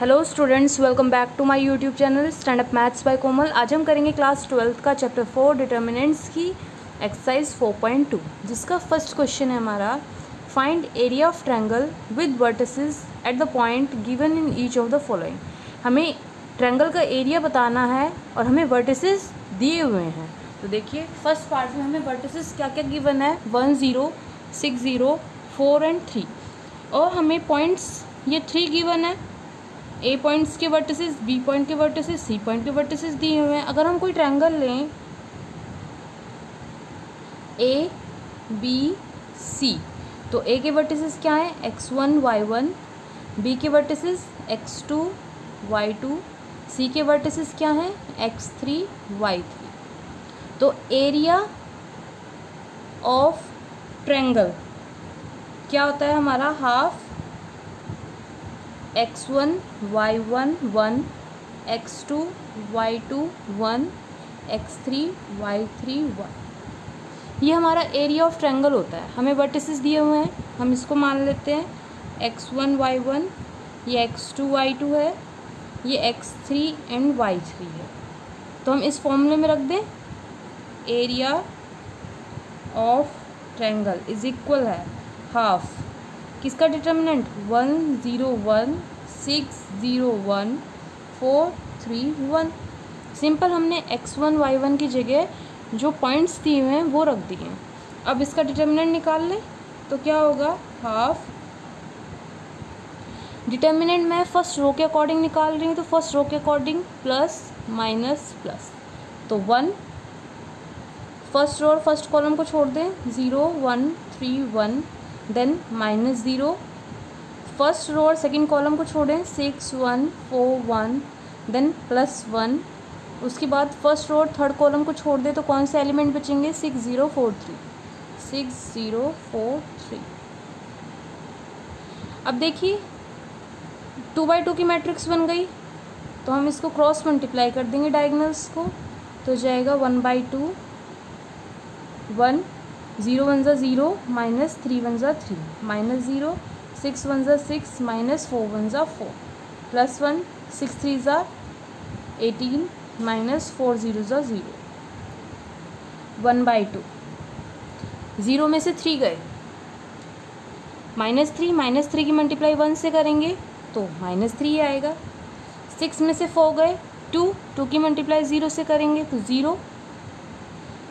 Hello students, welcome back to my YouTube channel stand up maths by Komal. आज हम करेंगे class 12th का chapter 4 determinants की exercise 4.2, जिसका फर्स्ट क्वेश्चन है हमारा find area of triangle with vertices at the point given in each of the following. हमें triangle का एरिया बताना है और हमें वर्टिसेस दिए हुए हैं। तो देखिए फर्स्ट पार्ट में हमें वर्टिसेस क्या क्या गिवन है, 1 0 6 0 4 एंड 3, और हमें पॉइंट्स ये 3 गिवन है। ए पॉइंट्स के वर्टिसेस, बी पॉइंट के वर्टिसेस, सी पॉइंट के वर्टिसेस दिए हुए हैं। अगर हम कोई ट्रायंगल लें ए बी सी, तो ए के वर्टिसेस क्या हैं, x1 y1, बी के वर्टिसेस x2 y2, सी के वर्टिसेस क्या हैं, x3 y3। तो एरिया ऑफ ट्रायंगल क्या होता है हमारा, half x1 y1 1, x2 y2 1, x3 y3 1। ये हमारा एरिया ऑफ ट्रायंगल होता है। हमें वर्टिसेस दिए हुए हैं, हम इसको मान लेते हैं x1 y1, ये x2 y2 है, ये x3 एंड y3 है। तो हम इस फॉर्मूले में रख दें, area of triangle is equal है हाफ किसका डिटर्मिनेंट, 1 0 1 6 0 1 4 3 1। सिंपल हमने x1 y1 की जगह जो पॉइंट्स दिए हुए हैं वो रख दिए हैं। अब इसका डिटर्मिनेंट निकाल लें तो क्या होगा, हाफ डिटर्मिनेंट मैं फर्स्ट रो के अकॉर्डिंग निकाल रही हूँ, तो फर्स्ट रो के अकॉर्डिंग प्लस माइनस प्लस, तो 1 फर्स्ट रो और फर्स्ट कॉलम को छोड़ दें, 0 1 3 1, देन माइनस 0, फर्स्ट रो और सेकंड कॉलम को छोड़ें, 6 1 4 1, देन प्लस 1, उसके बाद फर्स्ट रो और थर्ड कॉलम को छोड़ दें तो कौन से एलिमेंट बचेंगे, 6 0 4 3, 6 0 4 3। अब देखिए 2/2 की मैट्रिक्स बन गई, तो हम इसको क्रॉस मल्टीप्लाई कर देंगे डायगोनल्स को, तो जाएगा 1/2 1, 0 1 ज़ा 0, माइनस 3 1 ज़ा 3, माइनस 0, 6 1 ज़ा 6, माइनस 4 1 ज़ा 4, प्लस 1, 6 3 ज़ा 18, माइनस 4 0 ज़ा 0, 1/2। 0 में से 3 गए, माइनस 3 की मल्टीप्लाई 1 से करेंगे तो -3 आएगा। 6 में से 4 गए, 2 की मल्टीप्लाई 0 से करेंगे तो 0,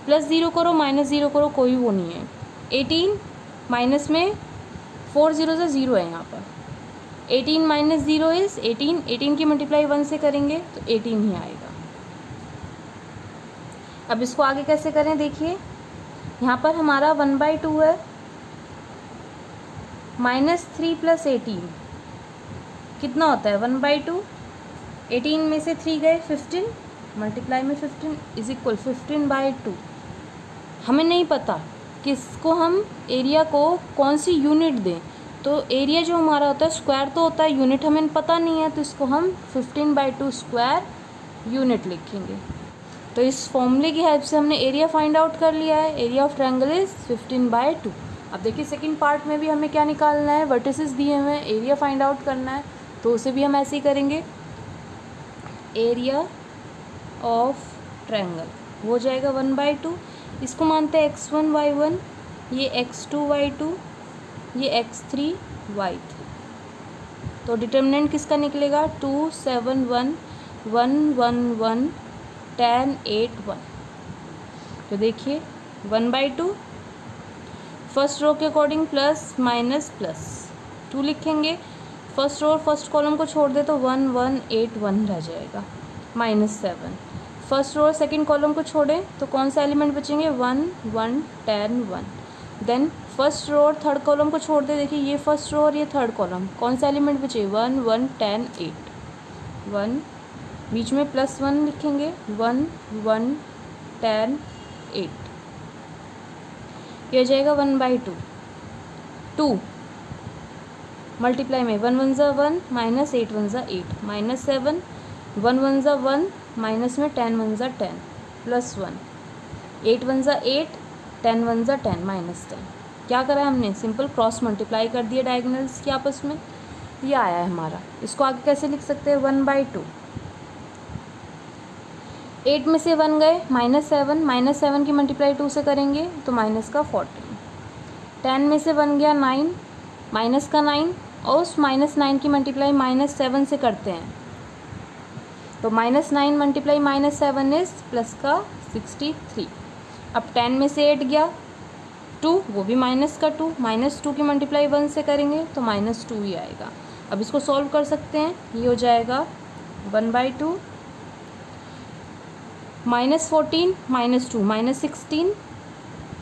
प्लस 0 करो माइनस 0 करो, कोई वो नहीं है। 18 माइनस में 4 0 ज़ा 0 है यहाँ पर, 18 माइनस 0 इज़ 18, 18 की मल्टीप्लाई 1 से करेंगे तो 18 ही आएगा। अब इसको आगे कैसे करें, देखिए यहाँ पर हमारा 1/2 है, -3 + 18 कितना होता है, 1/2। 18 में से 3 गए, 15, मल्टीप्लाई में 15 इज इक्वल 15/2। हमें नहीं पता किसको हम एरिया को कौन सी यूनिट दें, तो एरिया जो हमारा होता है स्क्वायर तो होता है, यूनिट हमें पता नहीं है, तो इसको हम 15/2 स्क्वायर यूनिट लिखेंगे। तो इस फॉर्मूले की हेल्प से हमने एरिया फाइंड आउट कर लिया है, एरिया ऑफ ट्रायंगल इज 15/2। अब देखिए सेकंड पार्ट में भी हमें क्या निकालना है, वर्टिसेस दिए हुए हैं, एरिया फाइंड आउट करना है, तो उसे भी हम ऐसे ही करेंगे। एरिया ऑफ ट्रायंगल हो जाएगा 1/2, इसको मानते हैं x1 y1, ये x2 y2, ये x3 y3। तो डिटर्मिनेंट किसका निकलेगा, 2 7 1 1 1 1 10 8 1। तो देखिए 1/2 फर्स्ट रो के अकॉर्डिंग प्लस माइनस प्लस 2 लिखेंगे, फर्स्ट रो और फर्स्ट कॉलम को छोड़ दे तो 1 1 8 1 रह जाएगा, -7, फर्स्ट रो और सेकंड कॉलम को छोड़ें तो कौन सा एलिमेंट बचेंगे, 1 1 10 1, देन फर्स्ट रो और थर्ड कॉलम को छोड़ दे, देखिए ये फर्स्ट रो और ये थर्ड कॉलम, कौन सा एलिमेंट बचे, 1 1 10 8 1, बीच में +1 लिखेंगे, 1 1 10 8, ये हो जाएगा 1/2। 2 मल्टीप्लाई में 1 1 ज़ा 1, माइनस 8 1 ज़ा 8, -7, 1 1 ज़ा 1, माइनस में 10 1 ज़ा 10, +1, 8 1 ज़ा 8, 10 1 ज़ा 10, -10। क्या करा हमने, सिंपल क्रॉस मल्टीप्लाई कर दिया डायगोनल्स की आपस में, ये आया है हमारा। इसको आगे कैसे लिख सकते हैं, 1/2। 8 में से 1 गए, -7, -7 की मल्टीप्लाई 2 से करेंगे तो माइनस का 14। 10 में से 1 गया 9, माइनस का 9, और उस -9 की मल्टीप्लाई -7 से करते हैं तो -9 मल्टीप्लाई -7 इज़ प्लस का 63। अब 10 में से 8 गया 2, वो भी माइनस का 2, -2 की मल्टीप्लाई 1 से करेंगे तो -2 ही आएगा। अब इसको सॉल्व कर सकते हैं, ये हो जाएगा 1/2 -14 -2 -16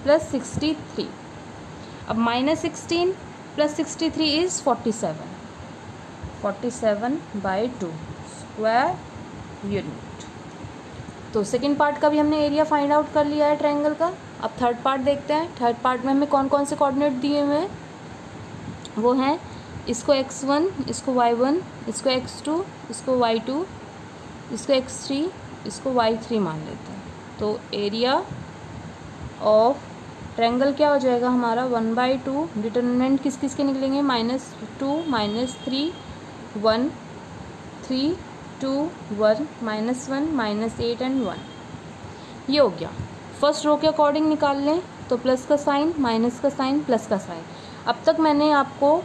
प्लस 63। अब -16 प्लस 63 इज़ 47, 47/2 स्क्वायर यूनिट। तो सेकेंड पार्ट का भी हमने एरिया फाइंड आउट कर लिया है ट्रायंगल का। अब थर्ड पार्ट देखते हैं। थर्ड पार्ट में हमें कौन कौन से कोऑर्डिनेट दिए हुए हैं, वो हैं इसको x1, इसको y1, इसको x2, इसको y2, इसको x3, इसको y3 मान लेते हैं। तो एरिया ऑफ ट्रायंगल क्या हो जाएगा हमारा, 1/2। डिटरमिनेंट किस किस के निकलेंगे, -2 -3 1 3 2 1 -1 -8 एंड 1। ये हो गया। फर्स्ट रो के अकॉर्डिंग निकाल लें तो प्लस का साइन, माइनस का साइन, प्लस का साइन। अब तक मैंने आपको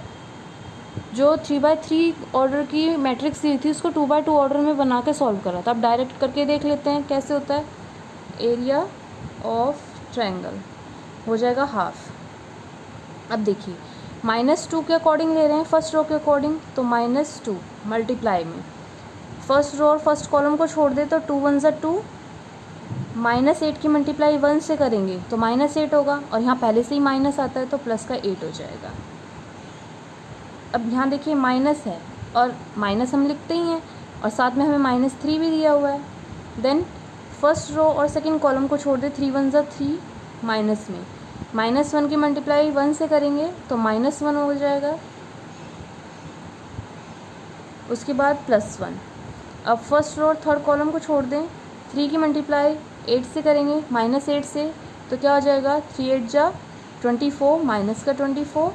जो 3/3 ऑर्डर की मैट्रिक्स दी थी उसको 2/2 ऑर्डर में बना के सॉल्व करा था। अब डायरेक्ट करके देख लेते हैं कैसे होता है। एरिया ऑफ ट्रायंगल हो जाएगा हाफ। अब देखिए -2 के अकॉर्डिंग ले रहे हैं फर्स्ट रो के अकॉर्डिंग, तो -2 मल्टीप्लाई में फर्स्ट रो और फर्स्ट कॉलम को छोड़ दे तो 2 1 ज़ा 2, -8 की मल्टीप्लाई 1 से करेंगे तो -8 होगा, और यहाँ पहले से ही माइनस आता है तो प्लस का 8 हो जाएगा। अब यहाँ देखिए माइनस है और माइनस हम लिखते ही हैं, और साथ में हमें -3 भी दिया हुआ है। देन फर्स्ट रो और सेकंड कॉलम को छोड़ दे, 3 1 ज़ा 3, माइनस में -1 की मल्टीप्लाई 1 से करेंगे तो -1 हो जाएगा, उसके बाद +1। अब फर्स्ट रो और थर्ड कॉलम को छोड़ दें, 3 की मल्टीप्लाई 8 से करेंगे, -8 से, तो क्या हो जाएगा, 3 8 जा 24, माइनस का 24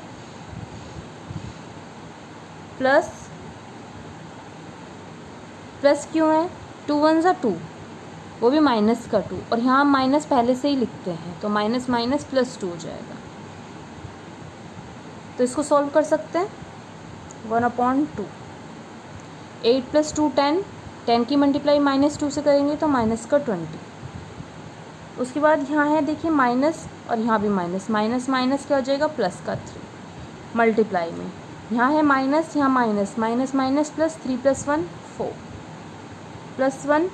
प्लस क्यों है, 2 1 ज़ा 2, वो भी माइनस का 2, और यहाँ माइनस पहले से ही लिखते हैं तो माइनस माइनस +2 हो जाएगा। तो इसको सॉल्व कर सकते हैं, 1/2। 8 + 2 10, 10 की मल्टीप्लाई -2 से करेंगे तो माइनस का 20। उसके बाद यहाँ है देखिए माइनस, और यहाँ भी माइनस, माइनस माइनस क्या हो जाएगा, प्लस का 3 मल्टीप्लाई में। यहाँ है माइनस, यहाँ minus, minus minus plus, 3 + 1 4 +1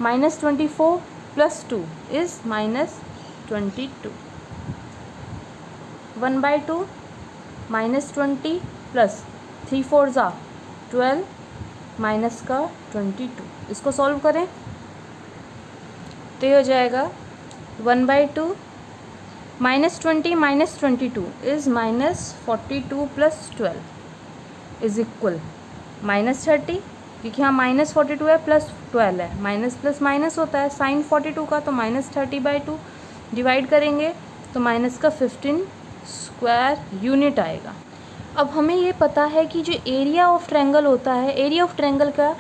-24 + 2 is -22। 1/2 -20 plus 3 4 ज़ा 12 माइनस का 22। इसको सॉल्व करें तो ये हो जाएगा 1/2 -20 -22 इज़ -42 + 12 इज़ इक्वल -30, क्योंकि यहाँ -42 है प्लस 12 है, माइनस प्लस माइनस होता है साइन 42 का, तो -30/2 डिवाइड करेंगे तो माइनस का 15 स्क्वायर यूनिट आएगा। अब हमें ये पता है कि जो एरिया ऑफ ट्रायंगल होता है, एरिया ऑफ ट्रायंगल का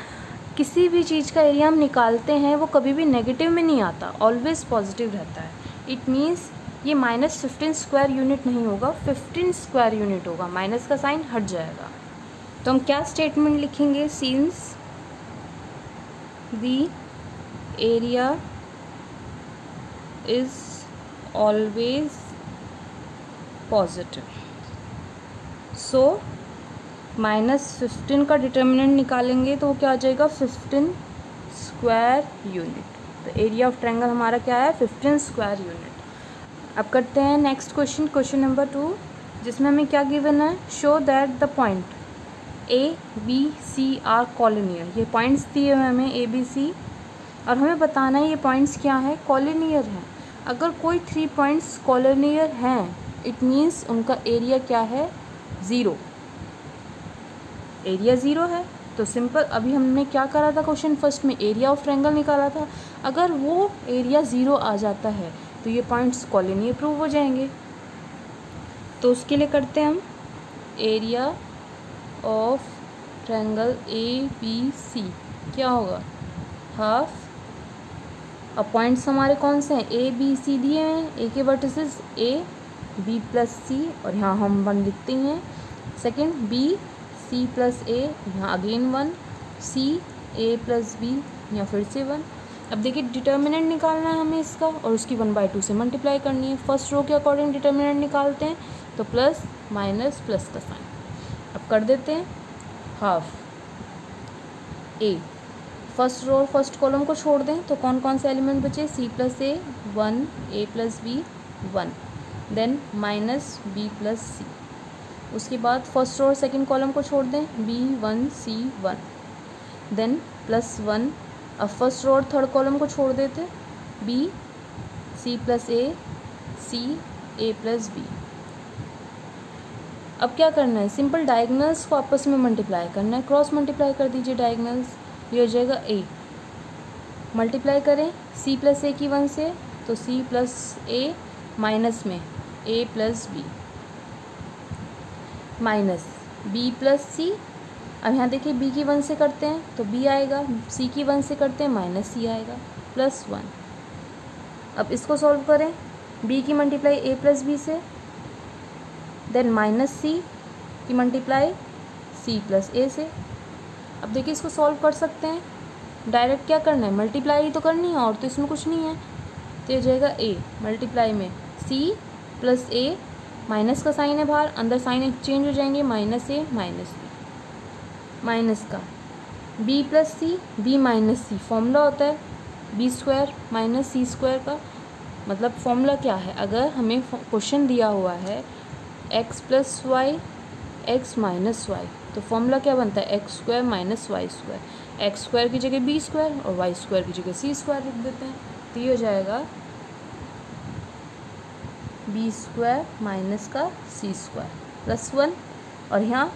किसी भी चीज़ का एरिया हम निकालते हैं वो कभी भी नेगेटिव में नहीं आता, ऑलवेज पॉजिटिव रहता है। इट मीन्स ये -15 स्क्वायर यूनिट नहीं होगा, 15 स्क्वायर यूनिट होगा, माइनस का साइन हट जाएगा। तो हम क्या स्टेटमेंट लिखेंगे, since the area is always positive, so -15 का डिटर्मिनेंट निकालेंगे तो वो क्या आ जाएगा, 15 स्क्वायर यूनिट। तो एरिया ऑफ ट्रायंगल हमारा क्या है, 15 स्क्वायर यूनिट। अब करते हैं नेक्स्ट क्वेश्चन, क्वेश्चन नंबर 2, जिसमें हमें क्या गिवन है, show that the point A B C are collinear. ये पॉइंट्स दिए हुए हमें ABC, और हमें बताना है ये पॉइंट्स क्या है, कॉलिनियर हैं। अगर कोई 3 पॉइंट्स कॉलिनियर हैं इट मीन्स उनका एरिया क्या है, 0, एरिया 0 है। तो सिंपल, अभी हमने क्या करा था क्वेश्चन फर्स्ट में, एरिया ऑफ ट्रायंगल निकाला था। अगर वो एरिया 0 आ जाता है तो ये पॉइंट्स कॉलिनियर प्रूव हो जाएंगे। तो उसके लिए करते हैं हम area of triangle A B C क्या होगा, हाफ। अब पॉइंट्स हमारे कौन से हैं, ए बी सी दिए हैं, ए के वर्टिसेस ए बी प्लस सी, और यहाँ हम 1 लिखते हैं। सेकंड बी सी प्लस ए, यहाँ अगेन 1, सी ए प्लस बी, यहाँ फिर से 1। अब देखिए डिटर्मिनेंट निकालना है हमें इसका, और उसकी 1/2 से मल्टीप्लाई करनी है। फर्स्ट रो के अकॉर्डिंग डिटर्मिनेंट निकालते हैं, तो प्लस माइनस प्लस का साइन। अब कर देते हैं हाफ ए, फर्स्ट रो और फर्स्ट कॉलम को छोड़ दें तो कौन कौन से एलिमेंट बचे, c plus a 1, a plus b 1, then minus b plus c. उसके बाद फर्स्ट रो और सेकंड कॉलम को छोड़ दें, बी 1 सी 1, देन प्लस 1। अब फर्स्ट रो और थर्ड कॉलम को छोड़ देते, बी सी प्लस ए सी ए प्लस बी। अब क्या करना है, सिंपल डायगोनल्स को आपस में मल्टीप्लाई करना है, क्रॉस मल्टीप्लाई कर दीजिए डायगोनल्स, ये हो जाएगा ए। मल्टीप्लाई करें सी प्लस ए की 1 से, तो सी प्लस ए माइनस में a plus b, minus b plus c. अब यहाँ देखिए बी की 1 से करते हैं तो बी आएगा, सी की 1 से करते हैं माइनस सी आएगा, प्लस 1। अब इसको सॉल्व करें, बी की मल्टीप्लाई ए प्लस बी से, देन माइनस सी की मल्टीप्लाई सी प्लस ए से। अब देखिए इसको सॉल्व कर सकते हैं, डायरेक्ट क्या करना है, मल्टीप्लाई ही तो करनी है, और तो इसमें कुछ नहीं है। तो ये जाएगा ए मल्टीप्लाई में सी प्लस ए, माइनस का साइन है बाहर, अंदर साइन एक्सचेंज हो जाएंगे, माइनस ए माइनस बी, माइनस का बी प्लस सी, बी माइनस सी फॉर्मूला होता है बी स्क्वायर माइनस सी स्क्वायर का। मतलब फॉर्मूला क्या है, अगर हमें क्वेश्चन दिया हुआ है x plus y x minus y, तो फॉर्मूला क्या बनता है, x square minus y square. X square की जगह बी स्क्वायर और वाई स्क्वायर की जगह सी स्क्वायर लिख देते हैं, तो ये हो जाएगा बी स्क्वायर माइनस का सी स्क्वायर प्लस 1। और यहाँ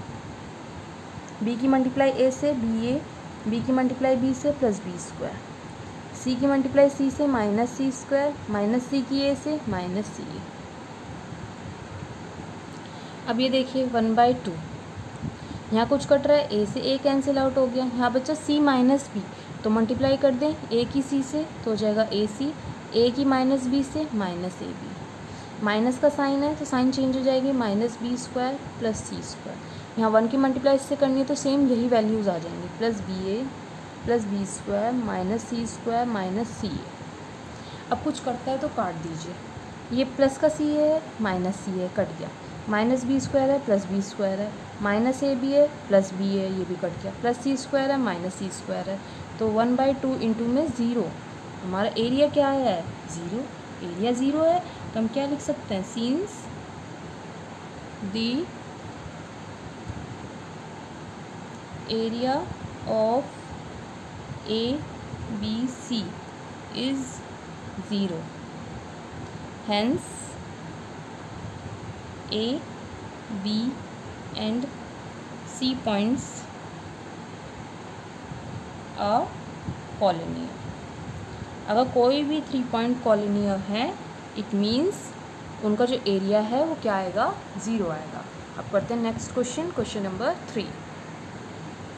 बी की मल्टीप्लाई ए से बी ए, बी की मल्टीप्लाई बी से प्लस बी स्क्वायर, सी की मल्टीप्लाई सी से माइनस सी स्क्वायर, माइनस सी की ए से माइनस सी ए। अब ये देखिए 1/2, यहाँ कुछ कट रहा है, ए से ए कैंसिल आउट हो गया, यहाँ बचा सी माइनस बी, तो मल्टीप्लाई कर दें ए की सी से, तो हो जाएगा ए सी, ए की माइनस बी से माइनस ए बी, माइनस का साइन है तो साइन चेंज हो जाएगी, माइनस बी स्क्वायर प्लस सी स्क्वायर। यहाँ 1 की मल्टीप्लाई इससे करनी है तो सेम यही वैल्यूज़ आ जाएंगी, प्लस बी ए प्लस बी स्क्वायर माइनस सी स्क्वायर माइनस सी ए। अब कुछ करता है तो काट दीजिए, ये प्लस का सी है माइनस सी है कट गया, माइनस बी स्क्वायर है प्लस बी स्क्वायर है, माइनस ए बी है प्लस बी है ये भी कट गया, प्लस सी स्क्वायर है माइनस सी स्क्वायर है, तो 1/2 इंटू में 0। हमारा एरिया क्या है, 0, एरिया 0 है, तो हम क्या लिख सकते हैं, since the area of A B C is 0, hence A, B and C points are collinear। अगर कोई भी 3 पॉइंट collinear है, इट मीन्स उनका जो एरिया है वो क्या आएगा, 0 आएगा। अब करते हैं नेक्स्ट क्वेश्चन, क्वेश्चन नंबर 3।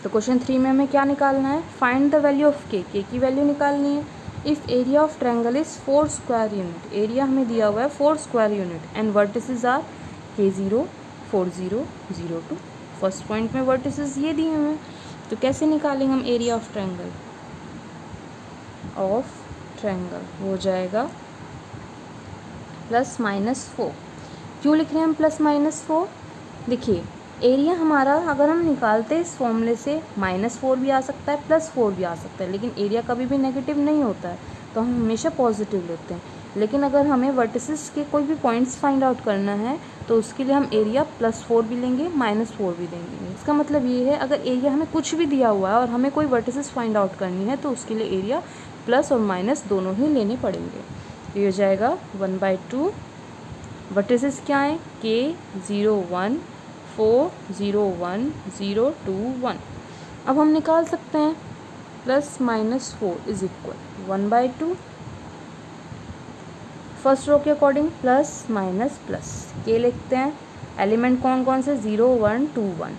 तो क्वेश्चन 3 में हमें क्या निकालना है, फाइंड द वैल्यू ऑफ के की वैल्यू निकालनी है। If area of triangle is 4 square unit, area हमें दिया हुआ है 4 square unit and vertices are K0 4 0 0 2। First point में वर्टिसेस ये दिए हुए हैं, तो कैसे निकालेंगे हम एरिया ऑफ ट्रायंगल, वो हो जाएगा प्लस माइनस 4। क्यों लिख रहे हैं हम प्लस माइनस 4, देखिए एरिया हमारा अगर हम निकालते हैं इस फॉर्मूले से -4 भी आ सकता है +4 भी आ सकता है, लेकिन एरिया कभी भी नेगेटिव नहीं होता है, तो हम हमेशा पॉजिटिव लेते हैं। लेकिन अगर हमें वर्टिसेस के कोई भी पॉइंट्स फाइंड आउट करना है तो उसके लिए हम एरिया +4 भी लेंगे -4 भी देंगे। इसका मतलब ये है अगर एरिया हमें कुछ भी दिया हुआ है और हमें कोई वर्टिसेस फाइंड आउट करनी है तो उसके लिए एरिया प्लस और माइनस दोनों ही लेने पड़ेंगे। तो ये हो जाएगा 1/2। वर्टिसेस क्या हैं, K0 1 4 0 1 0 2 1। अब हम निकाल सकते हैं +-4 इज इक्वल 1/2। फर्स्ट रो के अकॉर्डिंग प्लस माइनस प्लस के लिखते हैं। एलिमेंट कौन कौन से, 0 1 2 1।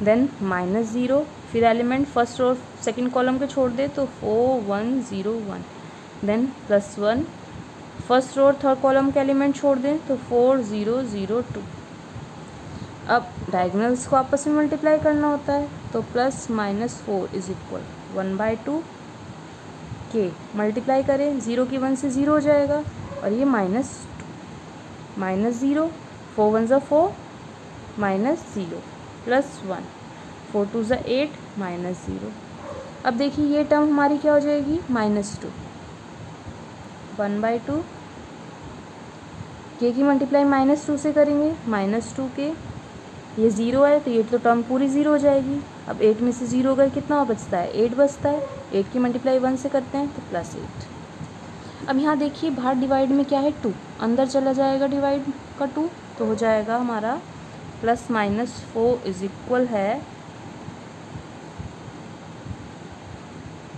देन माइनस 0, फिर एलिमेंट फर्स्ट और सेकंड कॉलम के छोड़ दे तो 4 1 0 1, देन प्लस 1, फर्स्ट और थर्ड कॉलम के एलिमेंट छोड़ दें तो 4 0 0 2। अब डायगोनल्स को आपस में मल्टीप्लाई करना होता है तो प्लस माइनस 4 इज इक्वल 1/2 के मल्टीप्लाई करें, 0 की 1 से 0 हो जाएगा और ये -2 -0, 4 1 ज़ा 4 -0 प्लस 1, 4 2 ज़ा 8 -0। अब देखिए ये टर्म हमारी क्या हो जाएगी -2, 1/2 के की मल्टीप्लाई -2 से करेंगे, -2 के, ये 0 है तो ये तो टर्म पूरी 0 हो जाएगी। अब 8 में से 0 गए, कितना बचता है 8 बचता है, 8 की मल्टीप्लाई 1 से करते हैं तो +8। अब यहाँ देखिए बाहर डिवाइड में क्या है 2, अंदर चला जाएगा डिवाइड का 2 तो हो जाएगा हमारा +-4 इज इक्वल है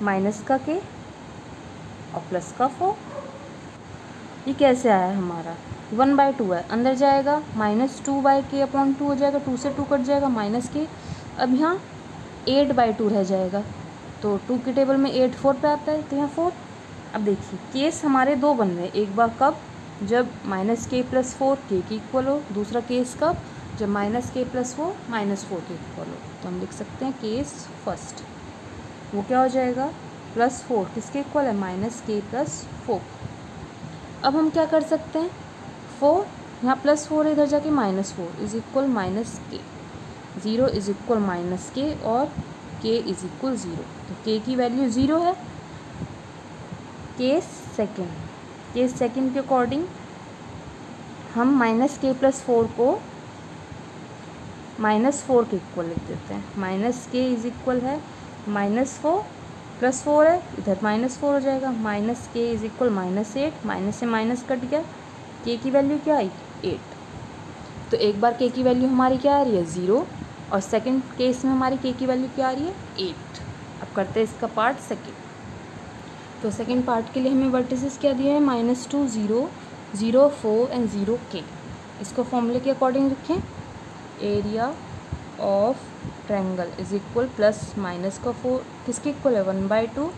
माइनस का के और प्लस का 4। ये कैसे आया हमारा 1/2 है, अंदर जाएगा -2/k/2 हो जाएगा, 2 से 2 कट जाएगा माइनस के। अब यहाँ 8/2 रह जाएगा तो 2 की टेबल में 8 4 पे आता है तो यहाँ 4। अब देखिए केस हमारे दो बन रहे हैं, एक बार कब जब -k+4 के इक्वल हो, दूसरा केस कब जब -k+4 -4 के इक्वल हो। तो हम लिख सकते हैं केस फर्स्ट, वो क्या हो जाएगा +4 किसके इक्वल है -k+4। अब हम क्या कर सकते हैं 4 यहाँ +4 इधर जाके -4 is equal -k, 0 is equal -k और k इज इक्वल 0। तो k की वैल्यू 0 है। केस सेकेंड के अकॉर्डिंग हम -k+4 को -4 के इक्वल लिख देते हैं। -k इज इक्वल है -4 +4 है इधर -4 हो जाएगा, -k इज इक्वल -8, माइनस से माइनस कट गया, k की वैल्यू क्या आई 8। तो एक बार k की वैल्यू हमारी क्या आ रही है 0 और सेकंड केस में हमारी k की वैल्यू क्या आ रही है 8। अब करते हैं इसका पार्ट सेकंड। तो सेकंड पार्ट के लिए हमें वर्टिसेस क्या दिए हैं -2 0 0 4 एंड 0 k। इसको फॉर्मूले के अकॉर्डिंग रखें, area of triangle is equal plus minus का 4 किसके इक्वल है 1/2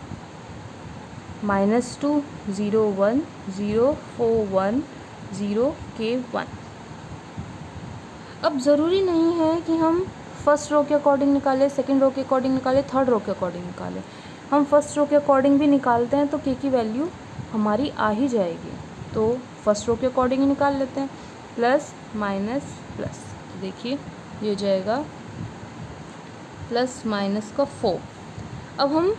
-2 0 1 0 4 1 0 k 1। अब ज़रूरी नहीं है कि हम फर्स्ट रो के अकॉर्डिंग निकालें, सेकंड रो के अकॉर्डिंग निकालें, थर्ड रो के अकॉर्डिंग निकालें। हम फर्स्ट रो के अकॉर्डिंग भी निकालते हैं तो k की वैल्यू हमारी आ ही जाएगी। तो फर्स्ट रो के अकॉर्डिंग ही निकाल लेते हैं, प्लस माइनस प्लस, देखिए ये हो जाएगा प्लस माइनस का 4। अब हम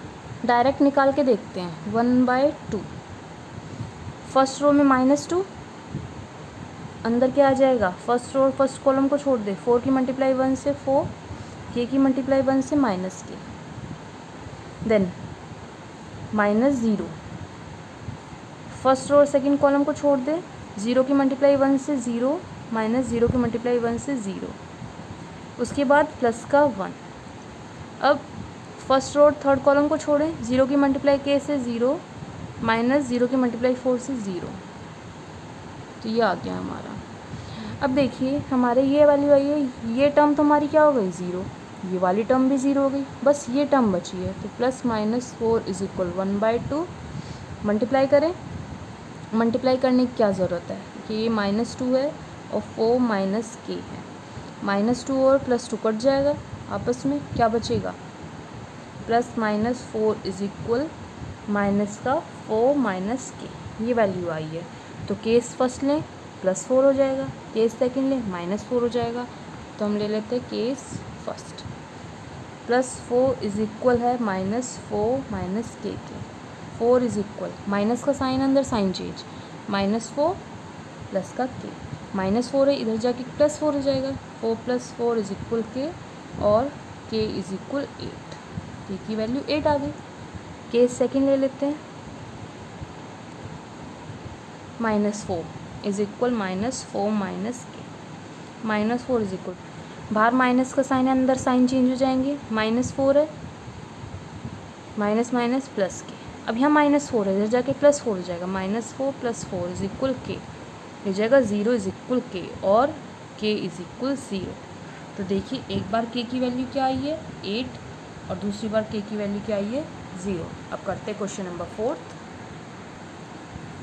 डायरेक्ट निकाल के देखते हैं 1/2, फर्स्ट रो में -2, अंदर क्या आ जाएगा फर्स्ट रो फर्स्ट कॉलम को छोड़ दे, 4 की मल्टीप्लाई 1 से 4, k की मल्टीप्लाई 1 से -k, देन -0, फर्स्ट रो और सेकंड कॉलम को छोड़ दे, 0 की मल्टीप्लाई 1 से 0, -0 की मल्टीप्लाई 1 से 0, उसके बाद प्लस का 1। अब फर्स्ट रो और थर्ड कॉलम को छोड़ें, 0 की मल्टीप्लाई k से 0, -0 की मल्टीप्लाई 4 से 0, तो ये आ गया हमारा। अब देखिए हमारे ये वैल्यू आई है, ये टर्म तो हमारी क्या हो गई 0, ये वाली टर्म भी 0 हो गई, बस ये टर्म बची है। तो +-4 इज इक्वल 1/2 मल्टीप्लाई करें, मल्टीप्लाई करने की क्या ज़रूरत है कि ये -2 है और 4 -k है, -2 और +2 कट जाएगा आपस में, क्या बचेगा +-4 इज इक्वल माइनस का 4 -k, ये वैल्यू आई है। तो केस फर्स्ट लें +4 हो जाएगा, केस सेकंड लें -4 हो जाएगा। तो हम ले लेते हैं केस फर्स्ट, +4 इज इक्वल है -4 -k के, 4 इज इक्वल माइनस का साइन अंदर साइन चेंज, -4 प्लस का k, -4 है इधर जाके +4 हो जाएगा, 4 + 4 इज इक्वल k और k इज इक्वल 8, k की वैल्यू 8 आ गई। केस सेकंड ले लेते हैं, -4 is equal -4 -k, -4 is equal, बाहर माइनस का साइन है अंदर साइन चेंज हो जाएंगे, -4 है माइनस प्लस के, अब यहाँ -4 है इधर जाके +4 हो जाएगा, -4 + 4 इज इक्वल k, हो जाएगा 0 इज इक्वल k और k इज इक्वल 0। तो देखिए एक बार के की वैल्यू क्या आई है 8 और दूसरी बार के की वैल्यू क्या आई है 0। अब करते हैं क्वेश्चन नंबर 4।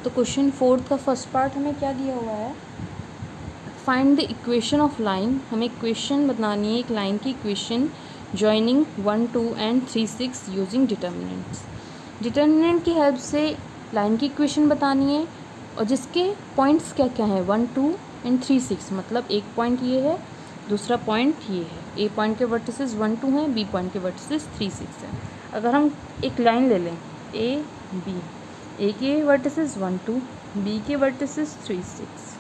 तो क्वेश्चन 4 का फर्स्ट पार्ट हमें क्या दिया हुआ है, find the equation of line. हमें इक्वेशन बतानी है एक लाइन की equation joining 1, 2 and 3, 6 using determinants. Determinant की हेल्प से लाइन की इक्वेशन बतानी है और जिसके पॉइंट्स क्या क्या हैं 1, 2 एंड 3, 6। मतलब एक पॉइंट ये है, दूसरा पॉइंट ये है। ए पॉइंट के वर्टिसेस 1, 2 हैं, बी पॉइंट के वर्टिसेस 3, 6 हैं। अगर हम एक लाइन ले लें ए बी, ए के वर्टिसेस 1, 2, बी के वर्टिसेस 3, 6।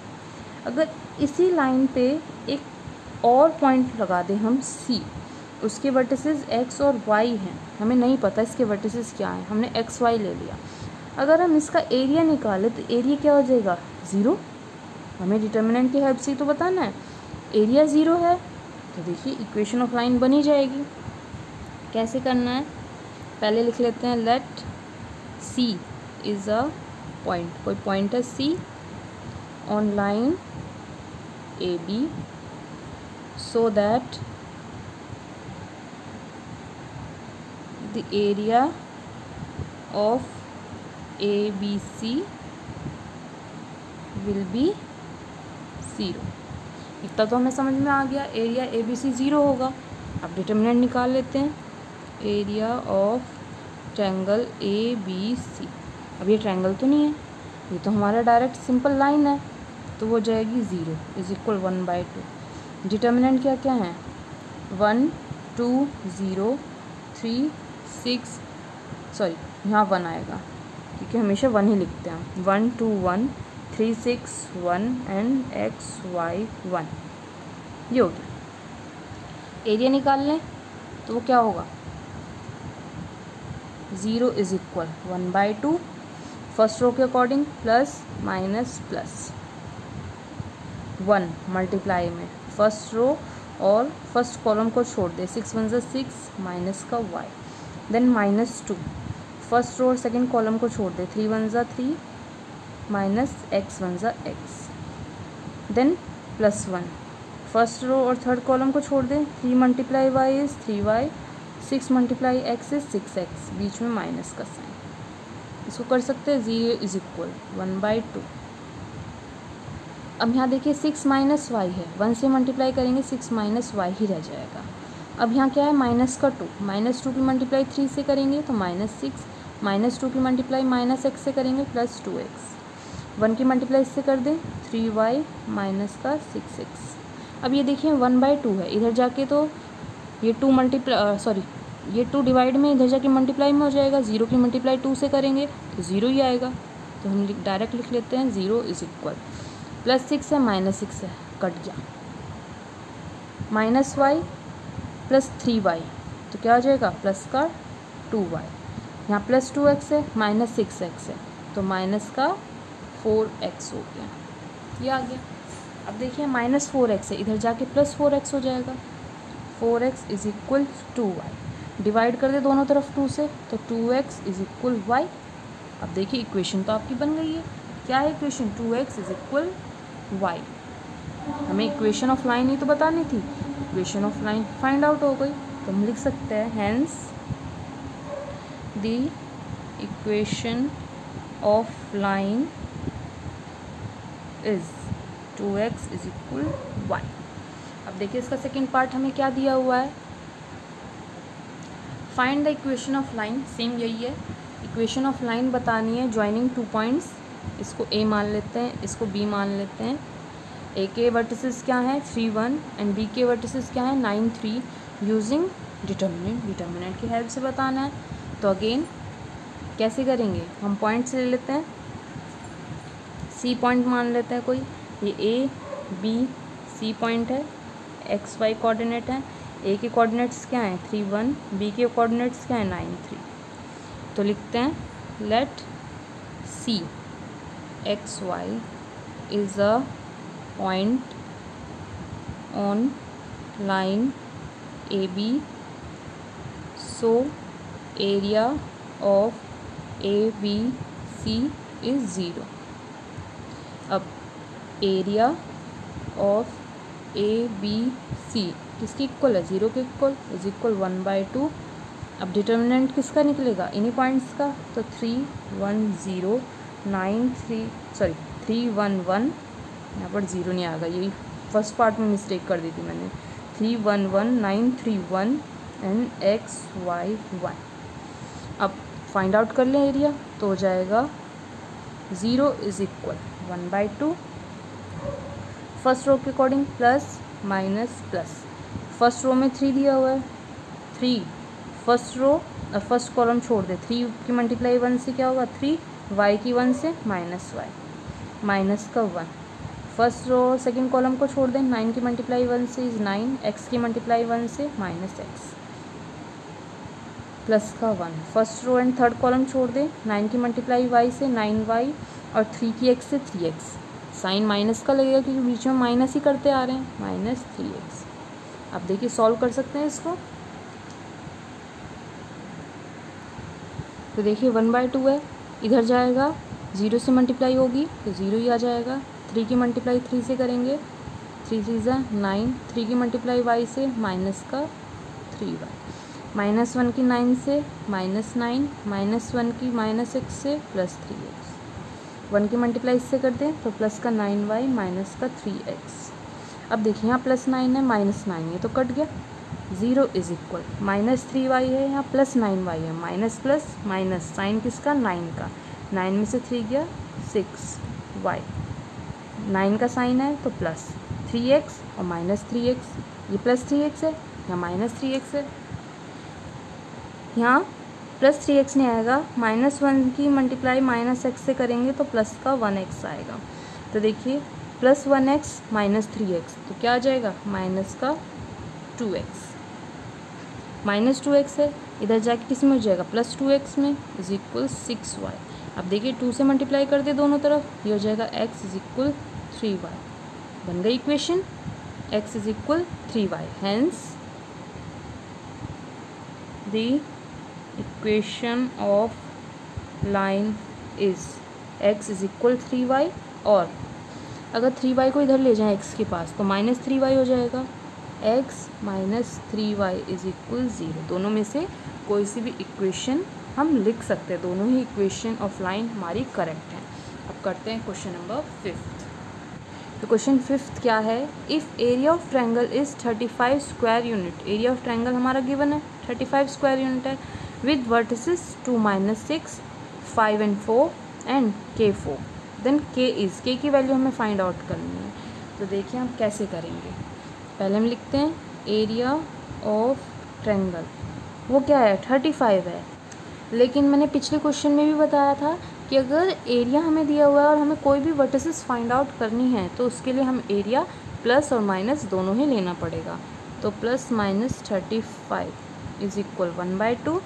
अगर इसी लाइन पे एक और पॉइंट लगा दें हम सी, उसके वर्टिसेस एक्स और वाई हैं, हमें नहीं पता इसके वर्टिसेस क्या हैं, हमने एक्स वाई ले लिया। अगर हम इसका एरिया निकालें तो एरिया क्या हो जाएगा 0। हमें डिटर्मिनेंट की हेल्प से तो बताना है, एरिया 0 है तो देखिए इक्वेशन ऑफ लाइन बनी जाएगी। कैसे करना है, पहले लिख लेते हैं let c is a point, कोई पॉइंट है c on line a b so that the area of ABC will be 0। इतना तो हमें समझ में आ गया, एरिया ABC 0 होगा। अब डिटर्मिनेंट निकाल लेते हैं, एरिया ऑफ ट्रायंगल ABC। अब ये ट्रायंगल तो नहीं है, ये तो हमारा डायरेक्ट सिंपल लाइन है, तो वो जाएगी 0 इज इक्वल 1/2। डिटर्मिनेंट क्या क्या है 1, 2, 0, 3, 6, सॉरी यहाँ 1 आएगा क्योंकि हमेशा 1 ही लिखते हैं। 1, 2, 1, 3, 6, 1 एंड एक्स वाई 1। ये हो गया। एरिया निकाल लें तो वो क्या होगा 0 इज इक्वल 1/2 फर्स्ट रो के according plus minus plus 1 multiply में फर्स्ट रो और फर्स्ट कॉलम को छोड़ दे, 6 1 ज़ा 6 माइनस का y, देन -2 फर्स्ट रो और सेकंड कॉलम को छोड़ दे, 3 1 ज़ा 3 माइनस x 1 ज़ा x, देन +1 फर्स्ट रो और थर्ड कॉलम को छोड़ दे, 3 multiply y is 3y, 6 multiply x is 6x, बीच में माइनस का साइन। इसको कर सकते हैं 0 इज इक्वल 1/2। अब यहाँ देखिए 6 माइनस वाई है, 1 से मल्टीप्लाई करेंगे 6 माइनस वाई ही रह जाएगा। अब यहाँ क्या है -2, -2 की मल्टीप्लाई 3 से करेंगे तो -6, -2 की मल्टीप्लाई -x से करेंगे +2x, 1 की मल्टीप्लाई इससे कर दें 3y माइनस का 6x। अब ये देखिए 1/2 है, इधर जाके तो ये 2 मल्टीप्लाई सॉरी ये 2 डिवाइड में इधर जाके मल्टीप्लाई में हो जाएगा, 0 की मल्टीप्लाई 2 से करेंगे तो 0 ही आएगा। तो हम डायरेक्ट लिख लेते हैं 0 इज इक्वल +6 है -6 है कट गया, -y + 3y तो क्या हो जाएगा प्लस का 2y, यहाँ +2x है -6x है तो माइनस का 4x हो गया, ये आ गया। अब देखिए -4x है, इधर जाके +4x हो जाएगा, 4x is equal 2y, divide कर दे दोनों तरफ 2 से तो 2x इज इक्वल y। अब देखिए इक्वेशन तो आपकी बन गई है, क्या है equation 2x is equal y। हमें इक्वेशन ऑफ लाइन ही तो बतानी थी, equation of line find out हो गई, तो हम लिख सकते हैं hence the equation of line is 2x is equal y। अब देखिए इसका सेकेंड पार्ट हमें क्या दिया हुआ है, find the equation of line, same यही है। इक्वेशन ऑफ लाइन बतानी है ज्वाइनिंग 2 पॉइंट्स, इसको A मान लेते हैं, इसको B मान लेते हैं। A के वर्टिसेस क्या हैं 3 1 एंड B के वर्टिसेस क्या हैं 9 3 यूजिंग डिटर्मिनेंट, डिटर्मिनेंट की हेल्प से बताना है। तो अगेन कैसे करेंगे, हम पॉइंट्स ले लेते हैं, C पॉइंट मान लेते हैं कोई, ये A B C पॉइंट है, एक्स वाई कोऑर्डिनेट है। A के कोऑर्डिनेट्स क्या हैं 3 1, B के कोऑर्डिनेट्स क्या हैं 9 3। तो लिखते हैं let C x y is a point on line AB so area of ABC is 0। अब area of A B C किसकी इक्वल है, 0 के इक्वल, इज इक्वल 1/2। अब डिटर्मिनेंट किसका निकलेगा, इन्हीं पॉइंट्स का, तो 311, यहाँ पर 0 नहीं आएगा, यही फर्स्ट पार्ट में मिस्टेक कर दी थी मैंने, 311,931 एंड XY1। अब फाइंड आउट कर लें एरिया, तो हो जाएगा 0 इज इक्वल 1/2 फर्स्ट रो के according, plus minus plus. First row में 3 दिया हुआ है, 3 फर्स्ट रो और फर्स्ट कॉलम छोड़ दे, 3 की मल्टीप्लाई 1 से क्या होगा 3, y की 1 से माइनस y, माइनस का 1। फर्स्ट रो सेकंड कॉलम को छोड़ दें, 9 की मल्टीप्लाई 1 से इज 9, x की मल्टीप्लाई 1 से माइनस x, प्लस का 1। First row and third column छोड़ दें, 9 की मल्टीप्लाई y से 9y और 3 की x से 3x, साइन माइनस का लगेगा क्योंकि बीच में माइनस ही करते आ रहे हैं, माइनस 3x। अब देखिए सॉल्व कर सकते हैं इसको, तो देखिए 1/2 है, इधर जाएगा 0 से मल्टीप्लाई होगी तो 0 ही आ जाएगा, 3 की मल्टीप्लाई 3 से करेंगे, 3 3 9, 3 की मल्टीप्लाई y से माइनस का 3y, -1 की 9 से -9, -1 की -x से प्लस 3x, 1 की मल्टीप्लाई इससे कर दें तो प्लस का 9y माइनस का 3x। अब देखिए यहाँ +9 है -9 ये तो कट गया, 0 इज इक्वल -3y है, यहाँ +9y है, माइनस प्लस माइनस, साइन किसका 9 का, 9 में से 3 गया 6y, 9 का साइन है तो प्लस 3x और माइनस 3x, ये +3x है, यहाँ -3x है, यहाँ +3x नहीं आएगा, -1 की मल्टीप्लाई -x से करेंगे तो प्लस का 1x आएगा। तो देखिए +1x -3x तो क्या आ जाएगा, माइनस का 2x, -2x है, इधर जाके किस में हो जाएगा +2x में, इज इक्वल 6y। अब देखिए 2 से मल्टीप्लाई कर दे दोनों तरफ, ये हो जाएगा x इज इक्वल 3y, बन गई equation, x is equal 3y, hence the equation of line is x is equal 3y, और अगर 3y को इधर ले जाएं x के पास तो -3y हो जाएगा, x -3y इज इक्वल 0। दोनों में से कोई सी भी इक्वेशन हम लिख सकते हैं, दोनों ही इक्वेशन ऑफ लाइन हमारी करेक्ट हैं। अब करते हैं क्वेश्चन नंबर 5। तो क्वेश्चन 5 क्या है, if area of triangle is 35 square unit, area of triangle हमारा गिवन है 35 स्क्वायर यूनिट है, with vertices 2 -6 5 and 4 and k4, then k is, k की वैल्यू हमें फाइंड आउट करनी है। तो देखिए हम कैसे करेंगे, पहले हम लिखते हैं एरिया ऑफ ट्रायंगल, वो क्या है 35 है, लेकिन मैंने पिछले क्वेश्चन में भी बताया था कि अगर एरिया हमें दिया हुआ है और हमें कोई भी वर्टिसेस फाइंड आउट करनी है तो उसके लिए हम एरिया प्लस और माइनस दोनों ही लेना पड़ेगा। तो +-35 इज इक्वल 1/2।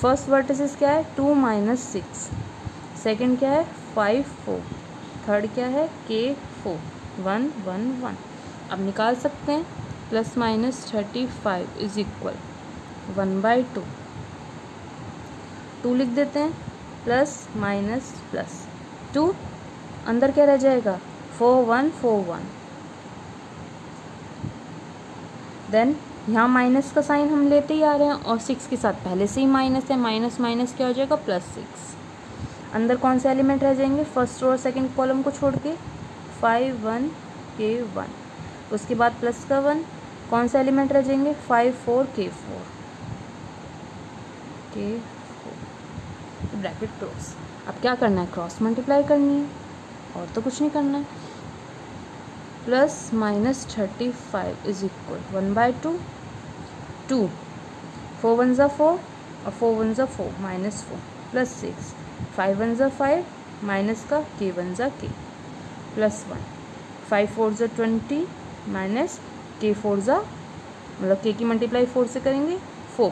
फर्स्ट वर्टिसेस क्या है 2 -6, सेकंड क्या है 5 4, थर्ड क्या है k4 1 1 1। अब निकाल सकते हैं, +-35 इज इक्वल 1/2, 2 लिख देते हैं, प्लस माइनस प्लस 2, अंदर क्या रह जाएगा 4 1 4 1, देन यहाँ माइनस का साइन हम लेते ही आ रहे हैं और 6 के साथ पहले से ही माइनस है, माइनस माइनस क्या हो जाएगा +6। अंदर कौन से एलिमेंट रह जाएंगे, फर्स्ट रो और सेकंड कॉलम को छोड़ के 5 1 k1, उसके बाद प्लस का 1, कौन सा एलिमेंट रह जाएंगे 5 4 k4, ब्रैकेट क्लोज। अब क्या करना है, क्रॉस मल्टीप्लाई करनी है और तो कुछ नहीं करना है। +-35 इज इक्वल 1/2, 2 4 1 ज़ा 4 और 4 1 ज़ा 4 -4 प्लस 6 5 1 ज़ा 5 माइनस का k 1 ज़ा k प्लस 1 5 4 ज़ा 20 माइनस k 4 ज़ा, मतलब k की मल्टीप्लाई 4 से करेंगे 4।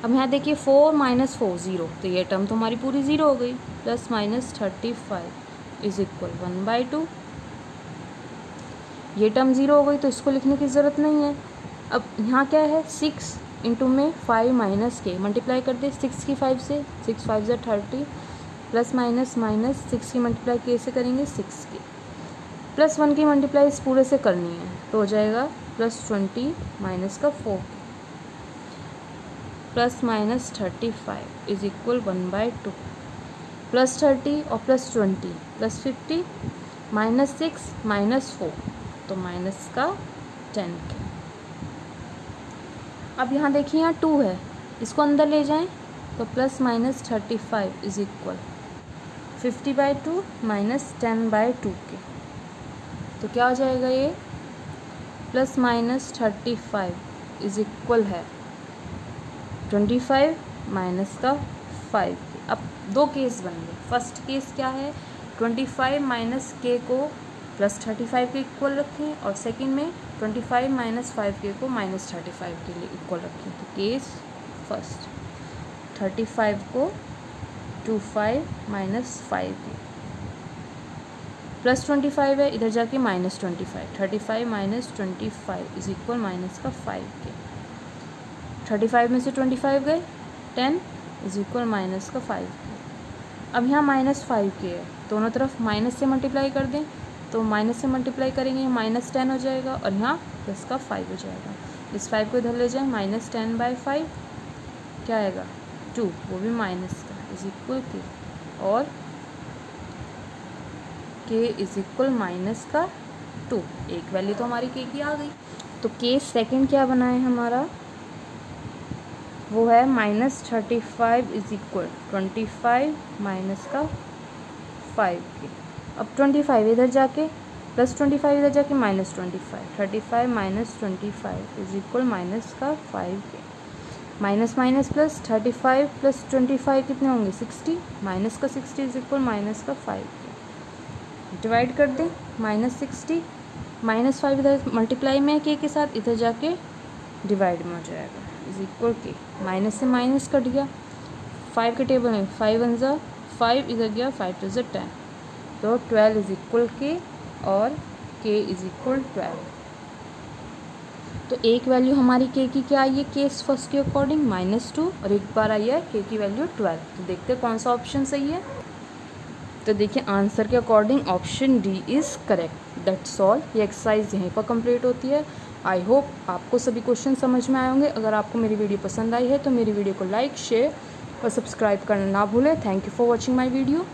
अब यहाँ देखिए 4 - 4 0, तो ये टर्म तो हमारी पूरी 0 हो गई। +-35 इज इक्वल 1/2, ये टर्म 0 हो गई तो इसको लिखने की ज़रूरत नहीं है। अब यहाँ क्या है 6 इंटू में 5 माइनस k, मल्टीप्लाई कर दे 6 की 5 से, 6 5 ज़ा 30 प्लस माइनस माइनस 6 की मल्टीप्लाई k से करेंगे 6 की, +1 की मल्टीप्लाई इस पूरे से करनी है तो हो जाएगा +20 माइनस का 4 +-35 इज इक्वल 1/2 +30 और +20 +50 -6 -4 तो माइनस का 10 के। अब यहाँ देखिए यहाँ 2 है, इसको अंदर ले जाएं तो +-35 इज इक्वल 50/2 -10/2 के। तो क्या हो जाएगा ये +-35 इज इक्वल है 25 माइनस का 5। अब दो केस बन गए। फर्स्ट केस क्या है, 25 माइनस के को +35 के इक्वल रखें और सेकंड में 25 माइनस 5 के को -35 के लिए इक्वल रखें। तो केस फर्स्ट 35 को 25 माइनस 5 के +25 है, इधर जाके -25 35 माइनस 25 इज इक्वल माइनस का 5 के। 35 में से 25 गए 10 इज इक्वल माइनस का 5 के। अब यहाँ -5 के है, दोनों तरफ माइनस से मल्टीप्लाई कर दें तो माइनस से मल्टीप्लाई करेंगे -10 हो जाएगा और यहाँ प्लस का 5 हो जाएगा। इस 5 को इधर ले जाएं -10/5 क्या आएगा 2, वो भी माइनस का इज इक्वल के और के इज इक्वल माइनस का 2। एक वैल्यू तो हमारी के की आ गई। तो केस सेकंड क्या बना है हमारा, वो है -35 इज इक्वल 25 माइनस का 5 के। अब 25 इधर जाके +25 इधर जाके -25 35 माइनस 25 इज इक्वल माइनस का 5 के। माइनस माइनस प्लस 35 + 25 कितने होंगे 60 माइनस का 60 इज इक्वल माइनस का 5 के। डिवाइड कर दें -60 -5 इधर मल्टीप्लाई में के साथ इधर जाके डिवाइड में हो जाएगा इज इक्वल के। माइनस से माइनस कट गया 5 के टेबल में 5 1 ज़ा 5 इधर गया 5 2 ज़ा 10 तो 12 इज इक्वल के और के इज इक्वल 12। तो एक वैल्यू हमारी के की क्या आई है केस फर्स्ट के अकॉर्डिंग -2 और एक बार आई है के की वैल्यू 12। तो देखते हैं कौन सा ऑप्शन सही है। तो देखिए आंसर के according option D is correct. That's all. ये एक्सरसाइज यहीं पर कंप्लीट होती है। आई होप आपको सभी क्वेश्चन समझ में आए होंगे। अगर आपको मेरी वीडियो पसंद आई है तो मेरी वीडियो को लाइक शेयर और सब्सक्राइब करना ना भूलें। Thank you for watching my video.